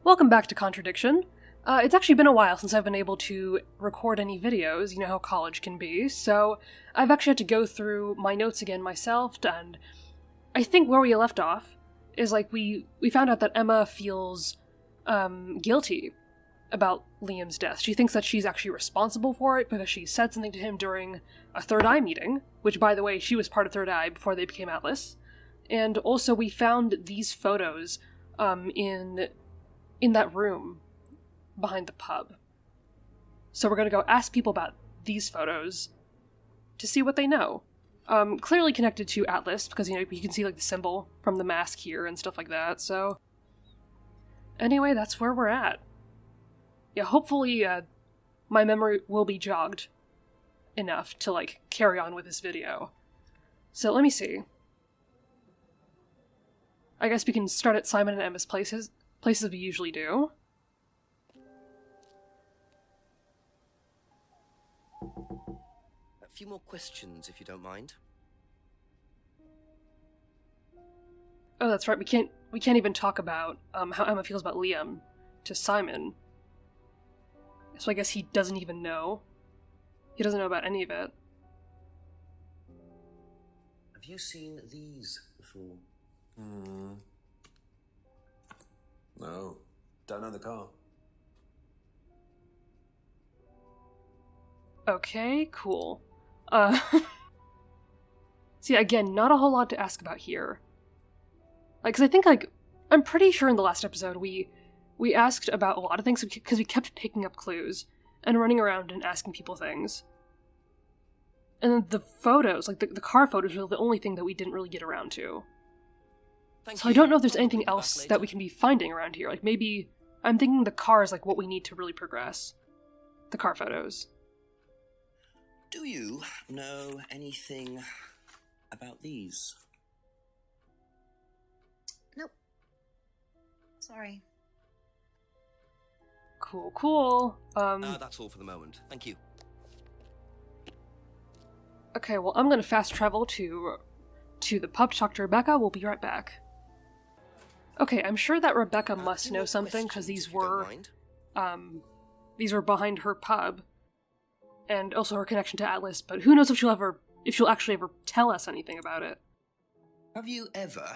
Welcome back to Contradiction. It's actually been a while since I've been able to record any videos, you know how college can be, so I've actually had to go through my notes again myself, and I think where we left off is like we found out that Emma feels guilty about Liam's death. She thinks that she's actually responsible for it because she said something to him during a Third Eye meeting, which, by the way, she was part of Third Eye before they became Atlas. And also we found these photos in that room behind the pub. So we're going to go ask people about these photos to see what they know. Clearly connected to Atlas, because, you know, you can see, like, the symbol from the mask here and stuff like that, so... Anyway, that's where we're at. Yeah, hopefully, my memory will be jogged enough to, like, carry on with this video. So, let me see. I guess we can start at Simon and Emma's places we usually do. A few more questions, if you don't mind. Oh, that's right. We can't even talk about how Emma feels about Liam to Simon. So I guess he doesn't even know. He doesn't know about any of it. Have you seen these before? No, don't know the car. Okay, cool. See, again, not a whole lot to ask about here. Like, 'cause I think, like, I'm pretty sure in the last episode we asked about a lot of things because we kept picking up clues and running around and asking people things. And then the photos, like the car photos, were the only thing that we didn't really get around to. So I don't know if there's anything else that we can be finding around here. Like, maybe... I'm thinking the car is, like, what we need to really progress. The car photos. Do you know anything about these? Nope. Sorry. Cool. That's all for the moment. Thank you. Okay, well, I'm gonna fast travel to the pub to talk to Rebecca. We'll be right back. Okay, I'm sure that Rebecca must know something, because these were behind her pub, and also her connection to Atlas, but who knows if she'll actually ever tell us anything about it. Have you ever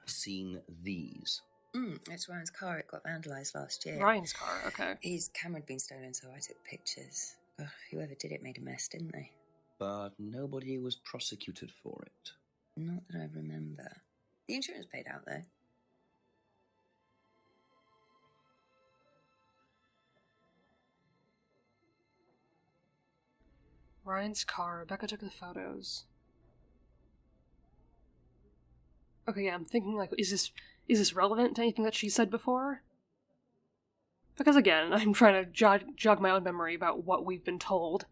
seen these? It's Ryan's car. It got vandalised last year. Ryan's car, okay. His camera had been stolen, so I took pictures. Ugh, whoever did it made a mess, didn't they? But nobody was prosecuted for it. Not that I remember. The insurance paid out, though. Ryan's car. Rebecca took the photos. Okay, yeah, I'm thinking, like, is this relevant to anything that she said before? Because, again, I'm trying to jog my own memory about what we've been told.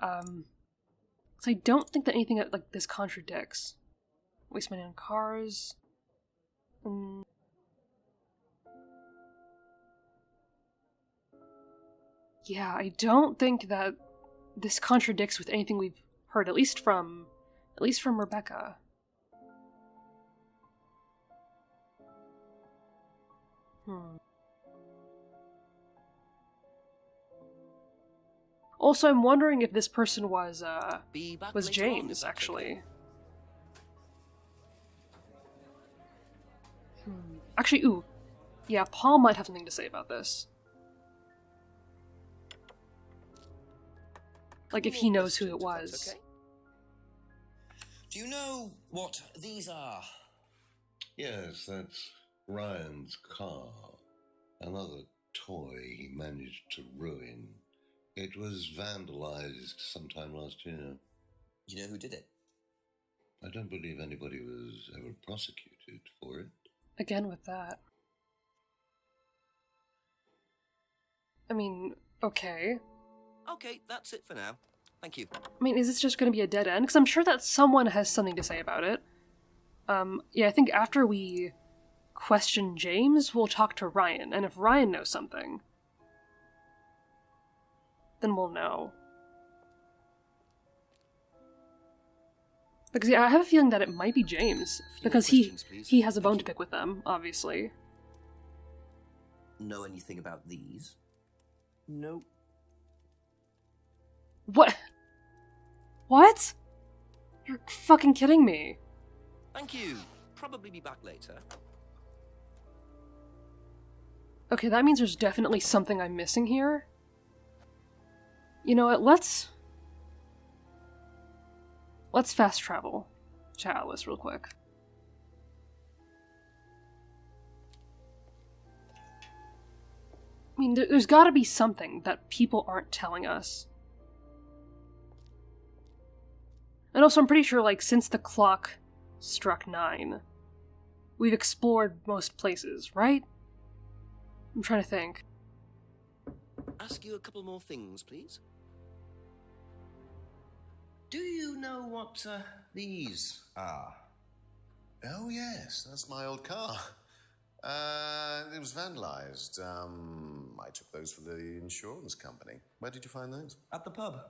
So I don't think that anything like this contradicts. Waste money on cars. Yeah, I don't think that this contradicts with anything we've heard, at least from Rebecca. Also, I'm wondering if this person was James, actually. Actually, ooh. Yeah, Paul might have something to say about this. Like, if he knows who it was. Okay. Do you know what these are? Yes, that's Ryan's car. Another toy he managed to ruin. It was vandalized sometime last year. You know who did it? I don't believe anybody was ever prosecuted for it. Again with that. I mean, okay. Okay, that's it for now. Thank you. I mean, is this just going to be a dead end? Because I'm sure that someone has something to say about it. Yeah, I think after we question James, we'll talk to Ryan, and if Ryan knows something, then we'll know. Because yeah, I have a feeling that it might be James, because he has a bone to pick with them, obviously. know anything about these? Nope. What? What? You're fucking kidding me. Thank you. Probably be back later. Okay, that means there's definitely something I'm missing here. You know what, let's fast travel to Alice real quick. I mean, there's gotta be something that people aren't telling us. And also, I'm pretty sure, like, since the clock struck 9, we've explored most places, right? I'm trying to think. Ask you a couple more things, please. Do you know what these are? Oh, yes, that's my old car. It was vandalized. I took those for the insurance company. Where did you find those? At the pub.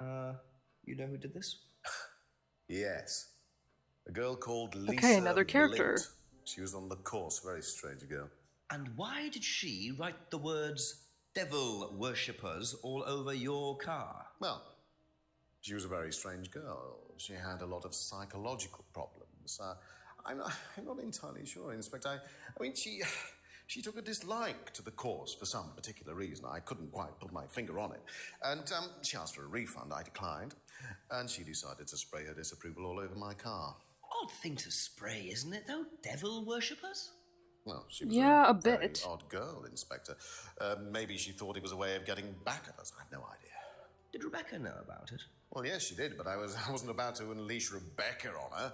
You know who did this? Yes. A girl called Lisa. Okay, another character. Blint. She was on the course. Very strange girl. And why did she write the words devil worshippers all over your car? Well, she was a very strange girl. She had a lot of psychological problems. I'm not entirely sure, Inspector. I mean, she took a dislike to the course for some particular reason. I couldn't quite put my finger on it. And she asked for a refund. I declined. And she decided to spray her disapproval all over my car. Odd thing to spray, isn't it, though? Devil worshippers? Well, she was a very bit. odd girl, Inspector. Maybe she thought it was a way of getting back at us. I have no idea. Did Rebecca know about it? Well, yes, she did, but I wasn't about to unleash Rebecca on her.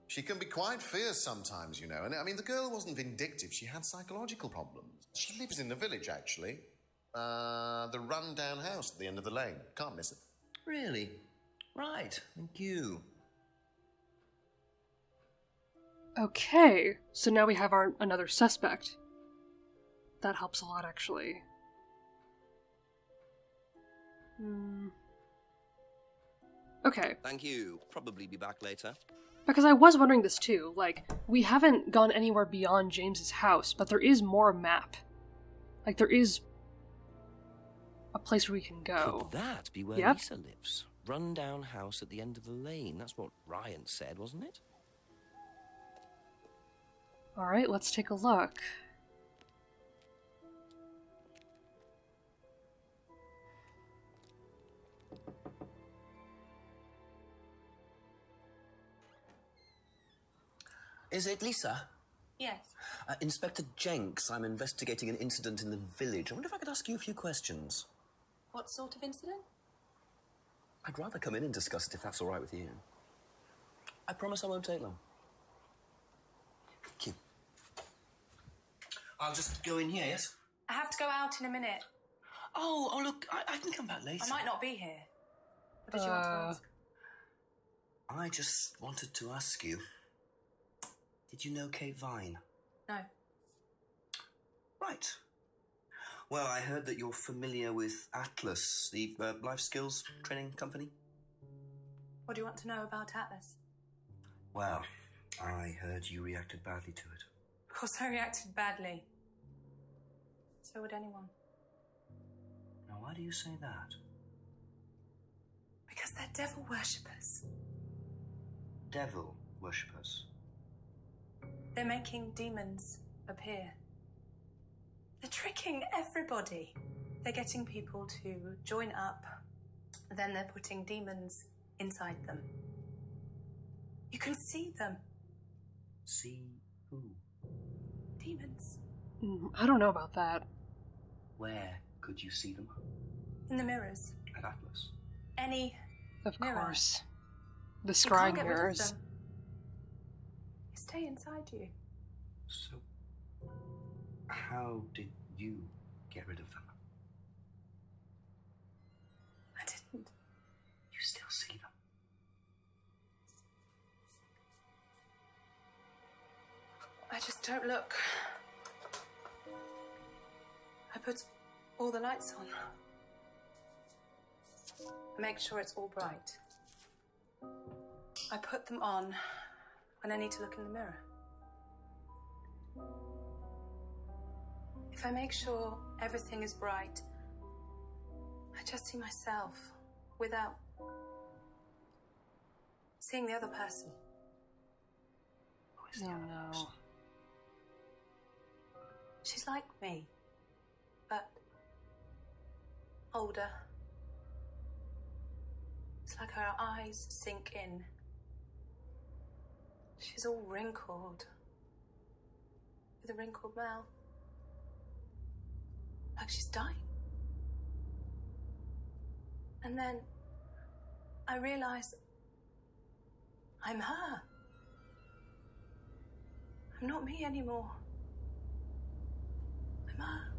She can be quite fierce sometimes, you know. And I mean, the girl wasn't vindictive. She had psychological problems. She lives in the village, actually. The run-down house at the end of the lane. Can't miss it. Really? Right, thank you. Okay, so now we have another suspect. That helps a lot, actually. Okay. Thank you. Probably be back later. Because I was wondering this too, like, we haven't gone anywhere beyond James's house, but there is more map. Like, there is a place where we can go. Could that be where Yep. Lisa lives? Run-down house at the end of the lane. That's what Ryan said, wasn't it? Alright, let's take a look. Is it Lisa? Yes. Inspector Jenks, I'm investigating an incident in the village. I wonder if I could ask you a few questions. What sort of incident? I'd rather come in and discuss it if that's all right with you. I promise I won't take long. Thank you. I'll just go in here, yes? I have to go out in a minute. Oh, look, I can come back later. I might not be here. What did you want to ask? I just wanted to ask you, did you know Kate Vine? No. Right. Well, I heard that you're familiar with Atlas, the life skills training company. What do you want to know about Atlas? Well, I heard you reacted badly to it. Of course I reacted badly. So would anyone. Now, why do you say that? Because they're devil worshippers. Devil worshippers. They're making demons appear. They're tricking everybody. They're getting people to join up, then they're putting demons inside them. You can see them. See who? Demons. I don't know about that. Where could you see them? In the mirrors. At Atlas. Any Of mirror. course. The You scrying can't get rid of mirrors. them. They stay inside you. So, how did you get rid of them? I didn't. You still see them? I just don't look. I put all the lights on. I make sure it's all bright. I put them on when I need to look in the mirror. If If I make sure everything is bright, I just see myself without seeing the other person. Oh no. She's like me, but older. It's like her eyes sink in. She's all wrinkled, with a wrinkled mouth. Like she's dying. And then I realize I'm her. I'm not me anymore. I'm her.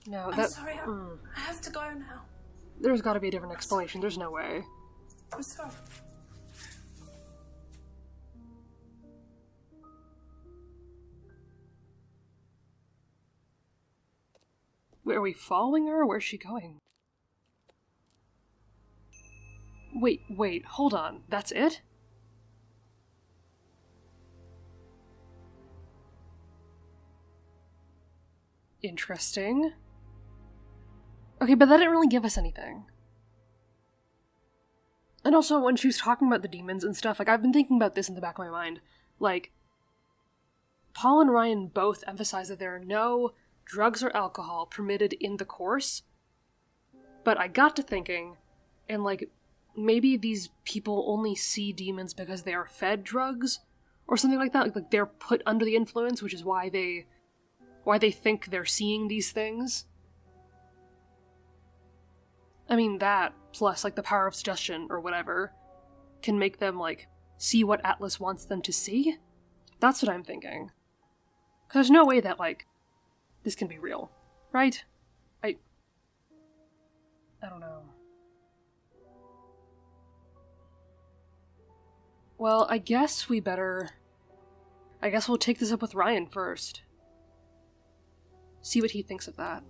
No, I'm sorry, I have to go now. There's gotta be a different explanation. There's no way. I'm sorry. Wait, are we following her? Where's she going? Wait, hold on. That's it? Interesting. Okay, but that didn't really give us anything. And also, when she was talking about the demons and stuff, like, I've been thinking about this in the back of my mind. Like, Paul and Ryan both emphasize that there are no drugs or alcohol permitted in the course. But I got to thinking, and like, maybe these people only see demons because they are fed drugs, or something like that. Like they're put under the influence, which is why they think they're seeing these things. I mean, that, plus, like, the power of suggestion, or whatever, can make them, like, see what Atlas wants them to see? That's what I'm thinking. 'Cause there's no way that, like, this can be real, right? I don't know. Well, I guess we'll take this up with Ryan first. See what he thinks of that.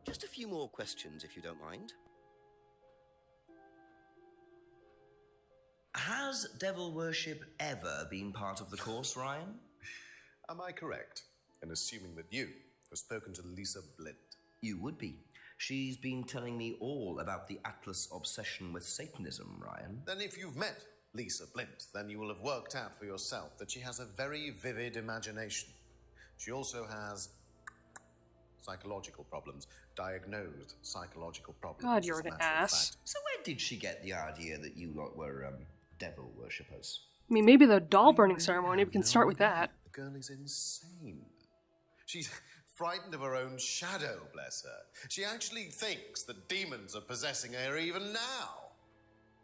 Just a few more questions, if you don't mind. Has devil worship ever been part of the course, Ryan? Am I correct in assuming that you have spoken to Lisa Blint? You would be. She's been telling me all about the Atlas obsession with Satanism, Ryan. Then if you've met Lisa Blint, then you will have worked out for yourself that she has a very vivid imagination. She also has psychological problems, diagnosed psychological problems. God, you're as a an matter of ass. fact. So where did she get the idea that you lot were, devil worshippers? I mean, maybe the doll I burning really ceremony, have we can no start with idea. that. The girl is insane. She's frightened of her own shadow, bless her. She actually thinks that demons are possessing her even now.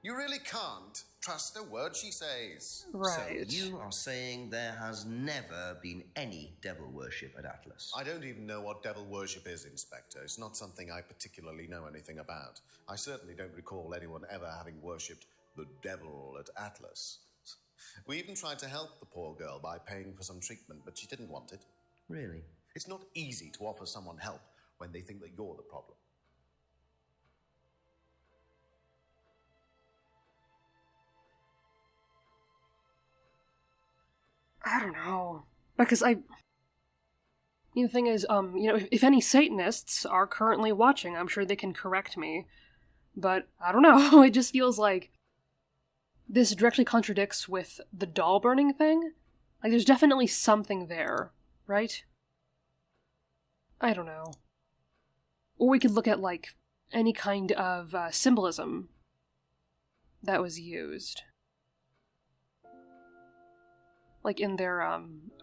You really can't trust a word she says. Right. So you are saying there has never been any devil worship at Atlas? I don't even know what devil worship is, Inspector. It's not something I particularly know anything about. I certainly don't recall anyone ever having worshipped the devil at Atlas. We even tried to help the poor girl by paying for some treatment, but she didn't want it. Really? It's not easy to offer someone help when they think that you're the problem. I don't know. Because the thing is, if any Satanists are currently watching, I'm sure they can correct me. But, I don't know, it just feels like this directly contradicts with the doll burning thing. Like, there's definitely something there, right? I don't know. Or we could look at, like, any kind of symbolism that was used. Like, in their,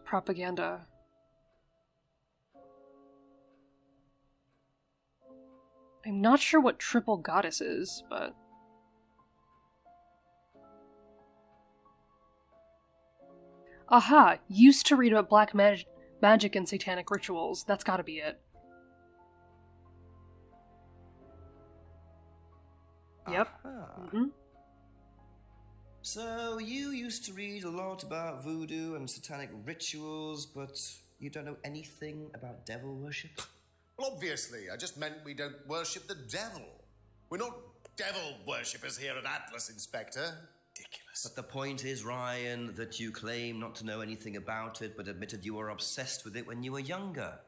propaganda. I'm not sure what triple goddess is, but... Aha! Used to read about black magic and satanic rituals. That's gotta be it. Yep. Mm-hmm. So you used to read a lot about voodoo and satanic rituals, but you don't know anything about devil worship? Well, obviously, I just meant we don't worship the devil. We're not devil worshippers here at Atlas, Inspector. ridiculous. But the point is, Ryan, that you claim not to know anything about it, but admitted you were obsessed with it when you were younger.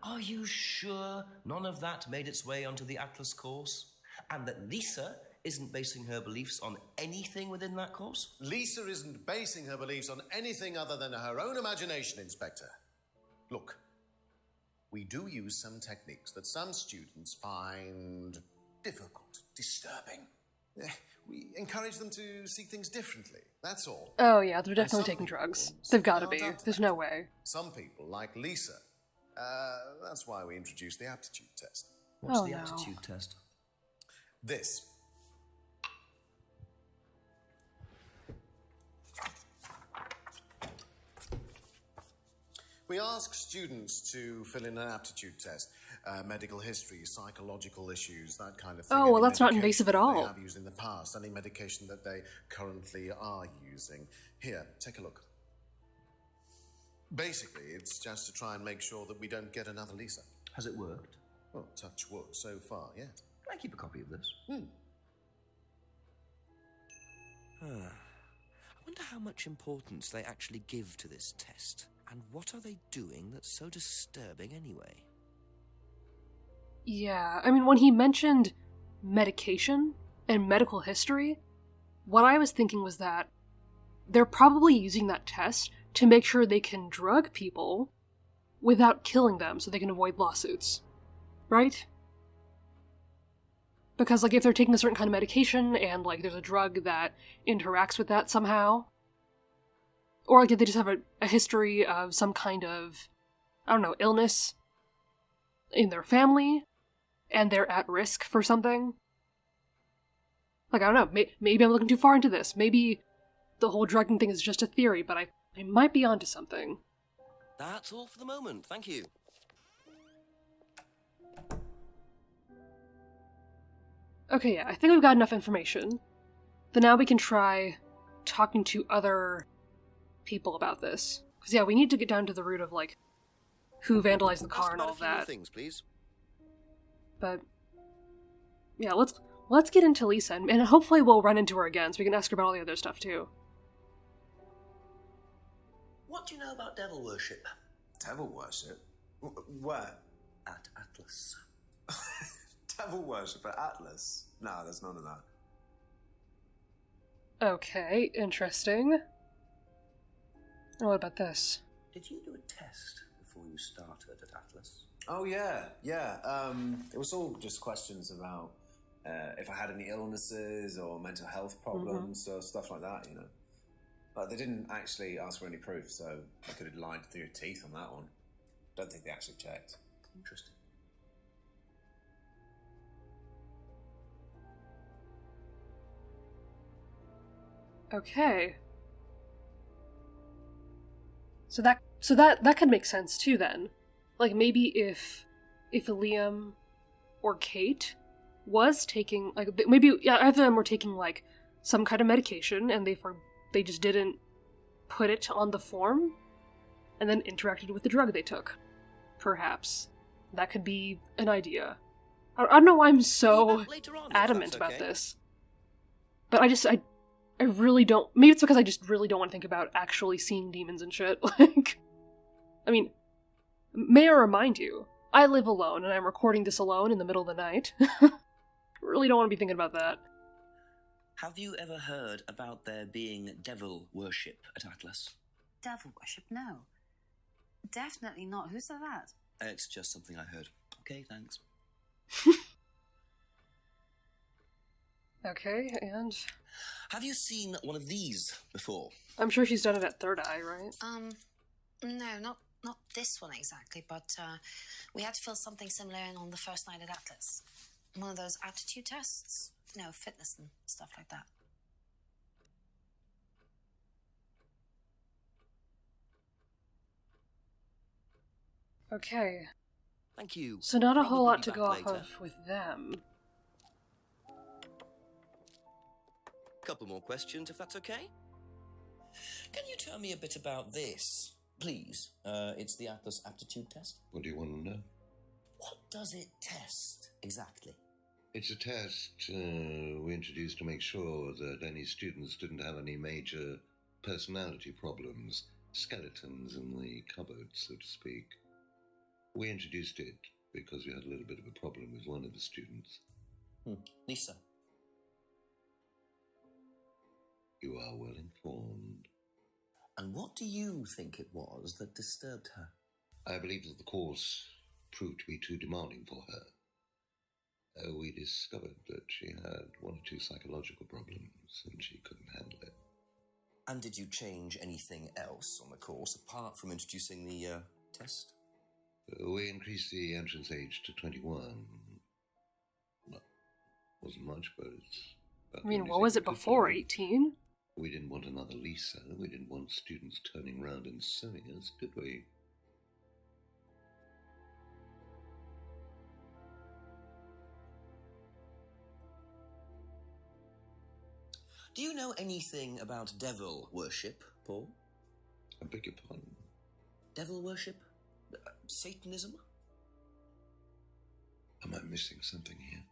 Are you sure none of that made its way onto the Atlas course? And that Lisa isn't basing her beliefs on anything within that course? Lisa isn't basing her beliefs on anything other than her own imagination, Inspector. Look, we do use some techniques that some students find difficult, disturbing. We encourage them to see things differently, that's all. Oh yeah, they're And definitely some taking people drugs. They've gotta simply be. aren't up to There's that. no way. Some people, like Lisa. That's why we introduced the aptitude test. What's Oh, the no. aptitude test? This. We ask students to fill in an aptitude test. Medical history, psychological issues, that kind of thing. Oh, well, Any that's not medication invasive at that all. They have used in the past, any medication that they currently are using. Here, take a look. Basically, it's just to try and make sure that we don't get another Lisa. Has it worked? Well, touch wood so far, yes. Can I keep a copy of this? I wonder how much importance they actually give to this test. And what are they doing that's so disturbing anyway? Yeah, I mean, when he mentioned medication and medical history, what I was thinking was that they're probably using that test to make sure they can drug people without killing them so they can avoid lawsuits. Right? Because, like, if they're taking a certain kind of medication and, like, there's a drug that interacts with that somehow, or, like, if they just have a history of some kind of, I don't know, illness in their family, and they're at risk for something. Like, I don't know, maybe I'm looking too far into this. Maybe the whole drugging thing is just a theory, but I might be onto something. That's all for the moment, thank you. Okay, yeah, I think we've got enough information. Then now we can try talking to other people about this. Because, yeah, we need to get down to the root of, like, who vandalized the car Ask and about all a few more that. things, please. But, yeah, let's get into Lisa, and hopefully we'll run into her again so we can ask her about all the other stuff, too. What do you know about devil worship? Devil worship? Where? At Atlas. Devil worship at Atlas? No, there's none of that. Okay, interesting. And what about this? Did you do a test before you started at Atlas? Oh, yeah. It was all just questions about if I had any illnesses or mental health problems or stuff like that, you know. But they didn't actually ask for any proof, so I could have lied through your teeth on that one. Don't think they actually checked. Interesting. Okay. So that could make sense too then. Like maybe if Liam or Kate was taking maybe either of them were taking like some kind of medication and they just didn't put it on the form and then interacted with the drug they took. Perhaps. That could be an idea. I don't know why I'm so Later on, if adamant that's about okay. this. But I really don't. Maybe it's because I just really don't want to think about actually seeing demons and shit. Like, I mean, may I remind you, I live alone and I'm recording this alone in the middle of the night. Really don't want to be thinking about that. Have you ever heard about there being devil worship at Atlas? Devil worship? No. Definitely not. Who said that? It's just something I heard. Okay, thanks. Okay, and Have you seen one of these before? I'm sure she's done it at Third Eye, right? No, not this one exactly, but we had to fill something similar in on the first night at Atlas. One of those aptitude tests, fitness and stuff like that. Okay, Thank you. so not a Probably whole lot be to back go off later. of with them. Couple more questions, if that's okay. Can you tell me a bit about this, please? It's the Atlas aptitude test. What do you want to know? What does it test exactly? It's a test we introduced to make sure that any students didn't have any major personality problems, skeletons in the cupboard, so to speak. We introduced it because we had a little bit of a problem with one of the students. Lisa. You are well informed. And what do you think it was that disturbed her? I believe that the course proved to be too demanding for her. We discovered that she had one or two psychological problems and she couldn't handle it. And did you change anything else on the course apart from introducing the test? We increased the entrance age to 21. Well, wasn't much, but it's... I mean, what was it before, 18? We didn't want another Lisa. We didn't want students turning around and suing us, did we? Do you know anything about devil worship, Paul? I beg your pardon? Devil worship? Satanism? Am I missing something here?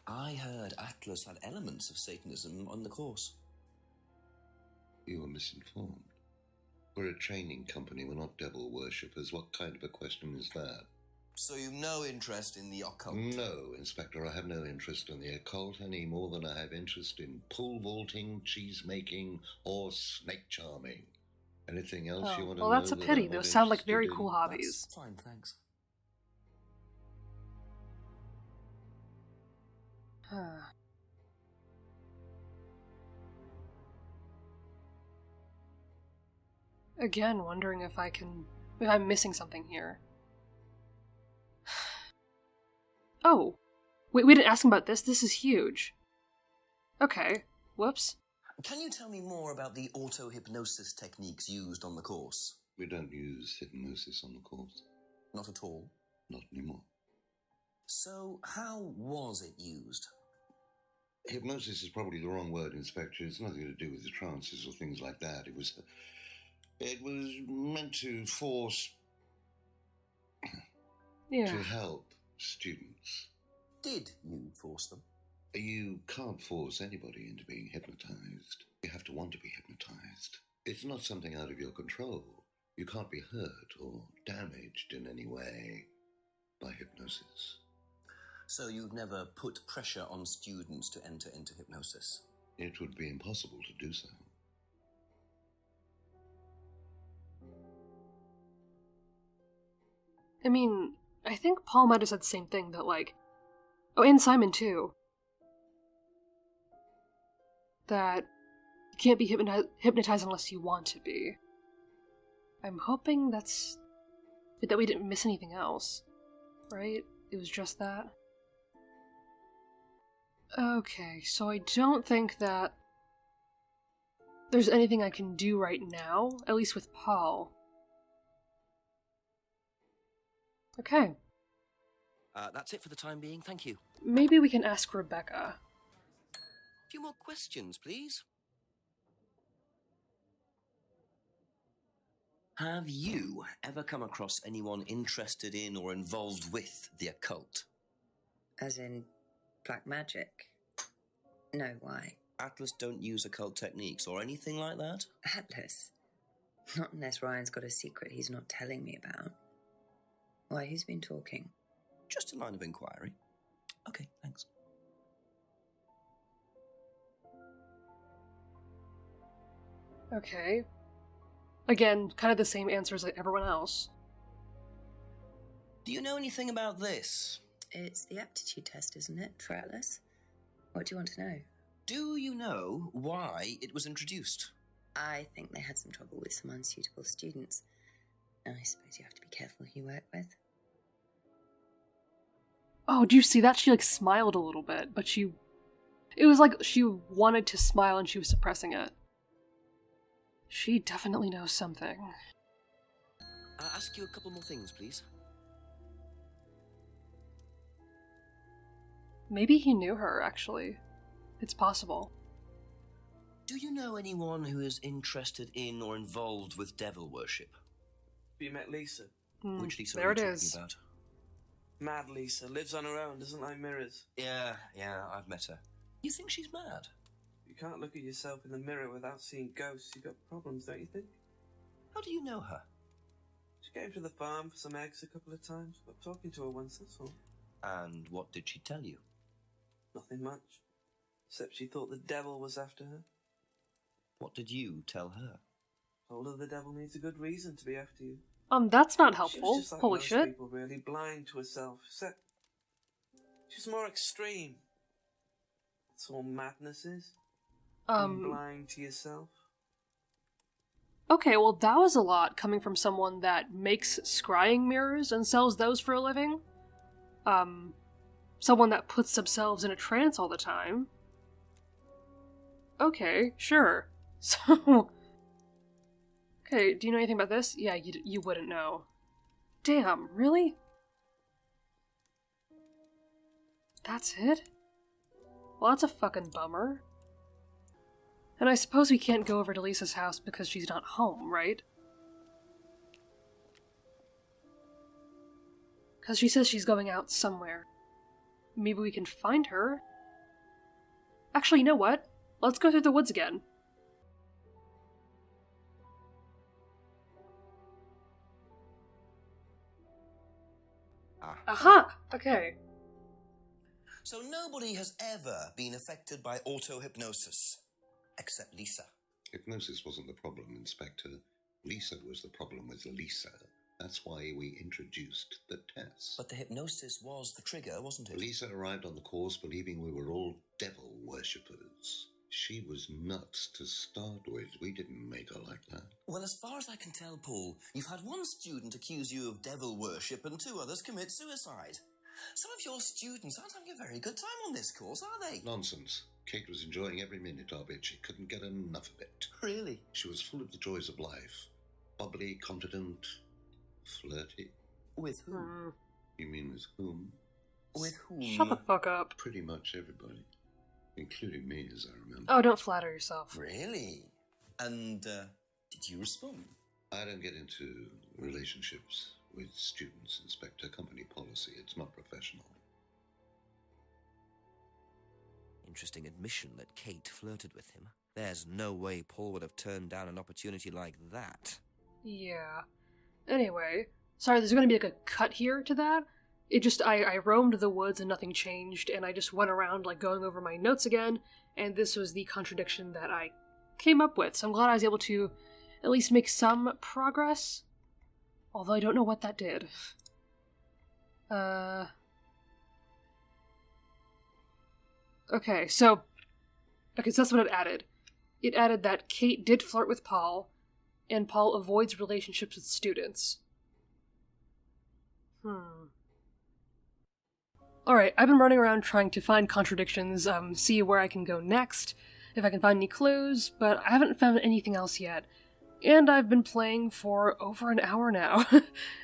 I heard Atlas had elements of Satanism on the course. You were misinformed. We're a training company, we're not devil worshippers. What kind of a question is that? So you've no interest in the occult? No, Inspector, I have no interest in the occult any more than I have interest in pole vaulting, cheese making, or snake charming. Anything else you want to know? Well, that's a pity. Those sound like very cool hobbies. That's fine, thanks. Again, wondering if I'm missing something here. Oh, wait, we didn't ask him about this? This is huge. Okay, whoops. Can you tell me more about the auto-hypnosis techniques used on the course? We don't use hypnosis on the course. Not at all? Not anymore. So, how was it used? Hypnosis is probably the wrong word, Inspector. It's nothing to do with the trances or things like that. It was meant to force... to help students. Did you force them? You can't force anybody into being hypnotized. You have to want to be hypnotized. It's not something out of your control. You can't be hurt or damaged in any way by hypnosis. So you've never put pressure on students to enter into hypnosis? It would be impossible to do so. I mean, I think Paul might have said the same thing, that oh, and Simon too. That you can't be hypnotized unless you want to be. I'm hoping that we didn't miss anything else, right? It was just that. Okay, so I don't think that there's anything I can do right now, at least with Paul. Okay. That's it for the time being, thank you. Maybe we can ask Rebecca. A few more questions, please. Have you ever come across anyone interested in or involved with the occult? As in black magic? No, why? Atlas don't use occult techniques or anything like that? Atlas? Not unless Ryan's got a secret he's not telling me about. Why, who's been talking? Just a line of inquiry. Okay, thanks. Okay. Again, kind of the same answers like everyone else. Do you know anything about this? It's the aptitude test, isn't it, for Atlas? What do you want to know? Do you know why it was introduced? I think they had some trouble with some unsuitable students. I suppose you have to be careful who you work with. Oh, do you see that? She smiled a little bit, but it was like she wanted to smile and she was suppressing it. She definitely knows something. I'll ask you a couple more things, please. Maybe he knew her, actually. It's possible. Do you know anyone who is interested in or involved with devil worship? You met Lisa? Which Lisa there are it you is. talking about? Mad Lisa, lives on her own, doesn't like mirrors. Yeah, I've met her. You think she's mad? You can't look at yourself in the mirror without seeing ghosts. You've got problems, don't you think? How do you know her? She came to the farm for some eggs a couple of times. Got talking to her once, that's all. And what did she tell you? Nothing much. Except she thought the devil was after her. What did you tell her? Told her the devil needs a good reason to be after you. That's not She helpful. was just like Holy most shit. people, really blind to herself. Except she's more extreme. That's all madness is. Being blind to yourself. Okay, well that was a lot coming from someone that makes scrying mirrors and sells those for a living. Someone that puts themselves in a trance all the time. Okay, sure. So... Okay, do you know anything about this? Yeah, you wouldn't know. Damn, really? That's it? Well, that's a fucking bummer. And I suppose we can't go over to Lisa's house because she's not home, right? Because she says she's going out somewhere. Maybe we can find her? Actually, you know what? Let's go through the woods again. Aha! Okay. So nobody has ever been affected by auto-hypnosis, except Lisa. Hypnosis wasn't the problem, Inspector. Lisa was the problem with Lisa. That's why we introduced the test. But the hypnosis was the trigger, wasn't it? Lisa arrived on the course believing we were all devil worshippers. She was nuts to start with. We didn't make her like that. Well, as far as I can tell, Paul, you've had one student accuse you of devil worship and 2 others commit suicide. Some of your students aren't having a very good time on this course, are they? Nonsense. Kate was enjoying every minute of it. She couldn't get enough of it. Really? She was full of the joys of life. Bubbly, confident, flirty. With whom? You mean with whom? With whom? Shut the fuck up. Pretty much everybody. Including me, as I remember. Oh, don't flatter yourself. Really? And, did you respond? I don't get into relationships with students, Inspector. Company policy. It's not professional. Interesting admission that Kate flirted with him. There's no way Paul would have turned down an opportunity like that. Yeah. Anyway, sorry, there's gonna be like a cut here to that. It just, I roamed the woods and nothing changed, and I just went around, like, going over my notes again, and this was the contradiction that I came up with. So I'm glad I was able to at least make some progress, although I don't know what that did. Okay, so that's what it added. It added that Kate did flirt with Paul, and Paul avoids relationships with students. Alright, I've been running around trying to find contradictions, see where I can go next, if I can find any clues, but I haven't found anything else yet. And I've been playing for over an hour now.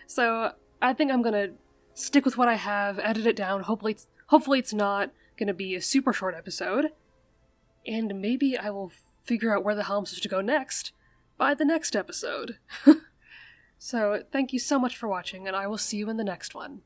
So I think I'm gonna stick with what I have, edit it down, hopefully it's not gonna be a super short episode. And maybe I will figure out where the hell I'm supposed to go next by the next episode. So thank you so much for watching, and I will see you in the next one.